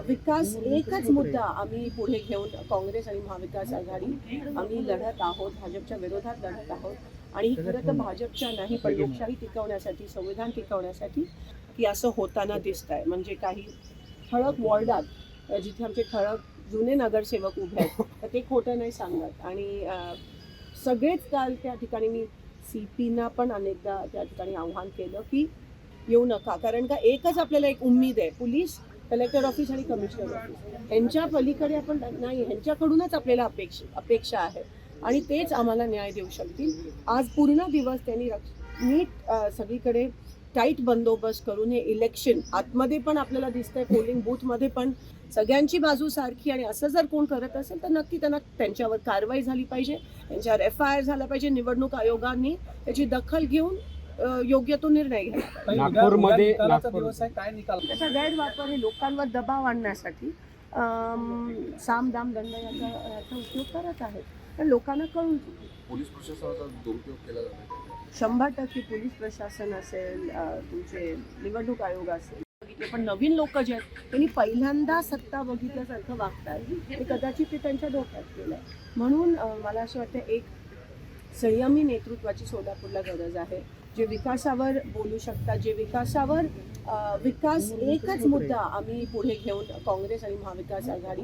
विकास एकच मुद्दा आम्ही पुढे घेऊन काँग्रेस आणि महाविकास आघाडी आम्ही लढत आहोत, भाजपच्या विरोधात लढत आहोत. आणि ही खरं तर भाजपच्या नाही पण लोकशाही टिकवण्यासाठी, संविधान टिकवण्यासाठी की असं होताना दिसत आहे. म्हणजे काही ठळक वॉर्डात जिथे आमचे ठळक जुने नगरसेवक उभे आहेत तर ते खोटं नाही सांगत. आणि सगळेच काल त्या ठिकाणी मी CPना पण अनेकदा त्या ठिकाणी आव्हान केलं की येऊ नका, कारण का एकच आपल्याला एक उम्मीद आहे, पोलीस, कलेक्टर ऑफिस आणि कमिशनर ऑफिस यांच्या पलीकडे आपण नाही, ह्यांच्याकडूनच आपल्याला अपेक्षा आहे आणि तेच आम्हाला न्याय देऊ शकतील. आज पूर्ण दिवस त्यांनी नीट सगळीकडे टाईट बंदोबस्त करून हे इलेक्शन आतमध्ये पण आपल्याला दिसतंय, पोलिंग बूथमध्ये पण सगळ्यांची बाजू सारखी. आणि असं जर कोण करत असेल तर नक्की त्यांच्यावर कारवाई झाली पाहिजे, त्यांच्यावर FIR झाला पाहिजे. निवडणूक आयोगाने त्याची दखल घेऊन योग्य तो निर्णय घ्यावा. नागपूरमध्ये त्याचा गैरवापर हे लोकांवर दबाव आणण्यासाठी साम दाम दंड याचा उपयोग करत आहेत. तर लोकांना कळून पोलीस प्रशासनाचा दुरुपयोग केला जातो. 100% पोलीस प्रशासन असेल, तुमचे निवडणूक आयोग असेल, पण नवीन लोक जे आहेत त्यांनी पहिल्यांदा सत्ता बघितल्यासारखं वागतात, ते कदाचित ते त्यांच्या डोक्यात केलं. म्हणून मला असं वाटतं एक संयमी नेतृत्वाची सोलापूरला गरज आहे, जे विकासावर बोलू शकतात, जे विकास एकच मुद्दा आम्ही पुढे घेऊन काँग्रेस आणि महाविकास आघाडी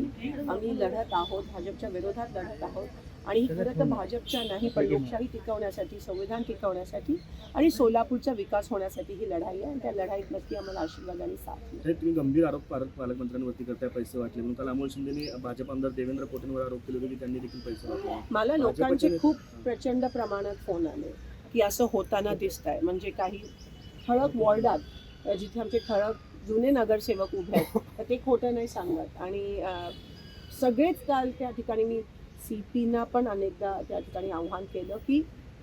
आम्ही लढत आहोत, भाजपच्या विरोधात लढत आहोत. आणि ही खरं तर भाजपच्या नाही पण लोकशाही टिकवण्यासाठी, संविधान टिकवण्यासाठी आणि सोलापूरचा विकास होण्यासाठी ही लढाई आहे. आणि त्या लढाईत नक्की आम्हाला आशीर्वाद आणि साथ मिळेल. तुम्ही गंभीर आरोप पालकमंत्र्यांवरती करताय, पैसे वाटले म्हणून. काल अमोल शिंदेने भाजप आमदार देवेंद्र कोटेंवर आरोप केले होते की त्यांनी देखील पैसे वाटले. मला लोकांचे खूप प्रचंड प्रमाणात फोन आले की असं होताना दिसत आहे. म्हणजे काही ठळक वॉर्डात जिथे आमचे ठळक जुने नगरसेवक उभे आहेत तर ते खोटं नाही सांगत. आणि सगळेच काल त्या ठिकाणी मी CPना पण अनेकदा त्या ठिकाणी आव्हान केलं की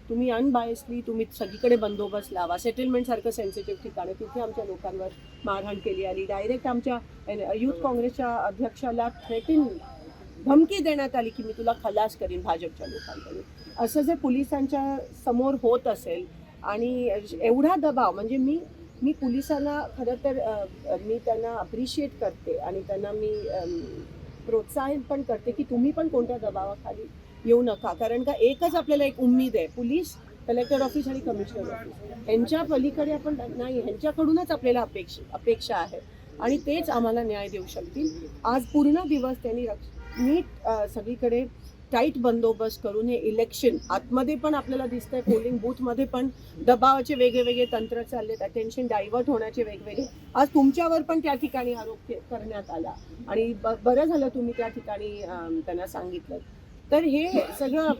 तुम्ही अनबायसली तुम्ही सगळीकडे बंदोबस्त लावा. सेटलमेंटसारखं सेन्सिटिव्ह ठिकाणी तिथे आमच्या लोकांवर मारहाण केली आली. डायरेक्ट आमच्या युथ काँग्रेसच्या अध्यक्षाला धमकी देण्यात आली की मी तुला खलास करीन भाजपच्या लोकांकडून. असं जर पोलिसांच्या समोर होत असेल आणि एवढा दबाव, म्हणजे मी पोलिसांना खरं तर मी त्यांना अप्रिशिएट करते आणि त्यांना मी प्रोत्साहन पण करते की तुम्ही पण कोणत्या दबावाखाली येऊ नका, कारण का एकच आपल्याला एक उम्मीद आहे, पोलीस, कलेक्टर ऑफिस आणि कमिशनर ऑफिस यांच्या पलीकडे आपण नाही, ह्यांच्याकडूनच आपल्याला अपेक्षा आहे आणि तेच आम्हाला न्याय देऊ शकतील. आज पूर्ण दिवस त्यांनी नीट सगळीकडे टाईट बंदोबस्त करून हे इलेक्शन आतमध्ये पण आपल्याला दिसतंय, पोलिंग बूथमध्ये पण दबावाचे वेगवेगळे तंत्र चाललेत, अटेन्शन डायव्हर्ट होण्याचे वेगवेगळे. आज तुमच्यावर पण त्या ठिकाणी आरोप करण्यात आला आणि बरं झालं तुम्ही त्या ठिकाणी त्यांना सांगितलं. तर हे सगळं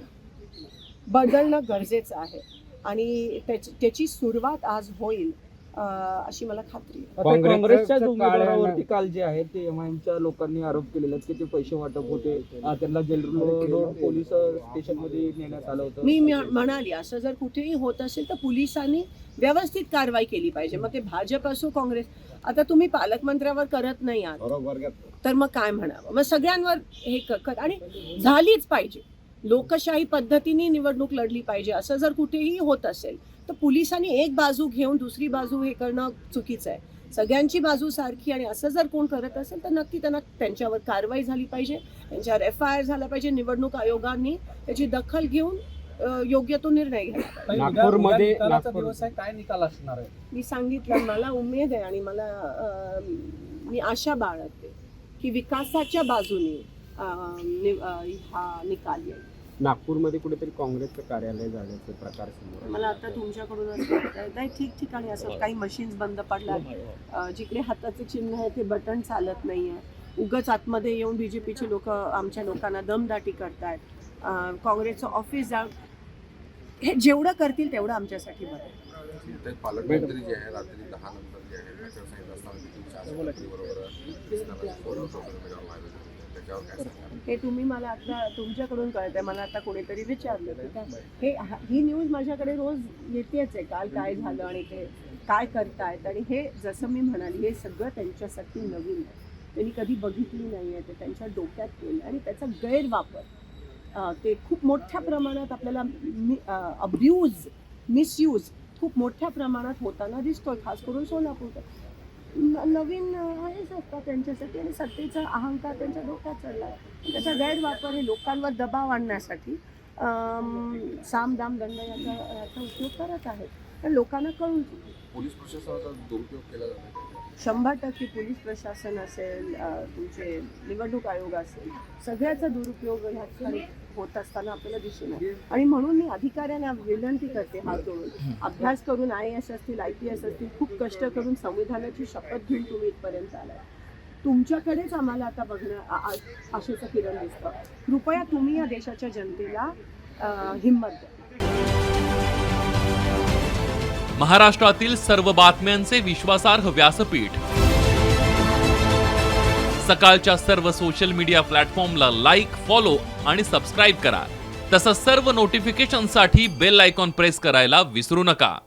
बदलणं गरजेचं आहे आणि त्याची सुरुवात आज होईल अशी मला खात्री आहे. काँग्रेसच्या उमेदवारावरती काल जे आहे ते MIMच्या लोकांनी आरोप केलेले आहेत की ते पैसे वाटप होते, त्यांना जेलरोड पोलीस स्टेशनमध्ये नेण्यात आलं होतं. मी म्हणाली असं जर कुठेही होत असेल तर पोलिसांनी व्यवस्थित कारवाई केली पाहिजे. मग ते भाजप असो, काँग्रेस. आता तुम्ही पालकमंत्र्यावर करत नाही आहात तर मग काय म्हणावं. मग सगळ्यांवर हे आणि झालीच पाहिजे, लोकशाही पद्धतीने निवडणूक लढली पाहिजे. असं जर कुठेही होत असेल तर पोलिसांनी एक बाजू घेऊन दुसरी बाजू हे करणं चुकीचं आहे. सगळ्यांची बाजू सारखी. आणि असं जर कोण करत असेल तर नक्की त्यांच्यावर कारवाई झाली पाहिजे, त्यांच्यावर FIR झाला पाहिजे. निवडणूक आयोगाने त्याची दखल घेऊन योग्य तो निर्णय घ्यावा. नागपूरमध्ये काय निकाल असणार आहे? मी सांगितलं, मला उमेद आहे आणि मी आशा बाळगते की विकासाच्या बाजूने हा निकाल येईल. नागपूरमध्ये कुठेतरी काँग्रेसचं कार्यालय जाण्याचे प्रकार समोर. मला आता तुमच्याकडून नाही, ठिकठिकाणी असं काही मशीन्स बंद पडतात, जिकडे हाताचे चिन्ह आहे ते बटन चालत नाही आहे. उगाच आतमध्ये येऊन BJPचे लोक आमच्या लोकांना दमदाटी करतायत. काँग्रेसचं ऑफिस जाऊन हे जेवढं करतील तेवढं आमच्यासाठी बरं. पालकमंत्री जे आहे रात्री 10 नंतर जे आहे हे तुम्ही मला आता तुमच्याकडून कळत आहे. मला आता कोणीतरी विचारलं ही न्यूज माझ्याकडे रोज येतेच आहे, काल काय झालं आणि ते काय करतायत. आणि हे जसं मी म्हणाली, हे सगळं त्यांच्यासाठी नवीन आहे, त्यांनी कधी बघितली नाही आहे, ते त्यांच्या डोक्यात केलं आणि त्याचा गैरवापर ते खूप मोठ्या प्रमाणात आपल्याला मिसयूज खूप मोठ्या प्रमाणात होताना दिसतोय, खास करून सोलापूर. नवीन आहेच असतात त्यांच्यासाठी आणि सत्तेचा अहंकार त्यांच्या डोक्यात चढला आहे. त्याचा गैरवापर हे लोकांवर दबाव आणण्यासाठी साम दाम दंड याचा उपयोग करत आहेत. तर लोकांना कळून चुकलं. पोलीस प्रशासनाचा दुरुपयोग केला जातो का? 100% पोलीस प्रशासन असेल, तुमचे निवडणूक आयोग असेल, सगळ्याचा दुरुपयोग ह्या ठिकाणी होत असताना आपल्याला दिसून येतो. आणि म्हणून मी अधिकाऱ्यांना विनंती करते हात जोडून, अभ्यास करून IAS असतील, IPS असतील, खूप कष्ट करून संविधानाची शपथ घेऊन तुम्ही इथपर्यंत आलाय. तुमच्याकडेच आम्हाला आता बघणं आशेचं किरण दिसतं. कृपया तुम्ही या देशाच्या जनतेला हिंमत द्या. महाराष्ट्रातील सर्व बातम्यांचे विश्वासार्ह व्यासपीठ, सकाळच्या सर्व सोशल मीडिया प्लॅटफॉर्मला लाईक, फॉलो आणि सबस्क्राईब करा. तसंच सर्व नोटिफिकेशनसाठी बेल आयकॉन प्रेस करायला विसरू नका.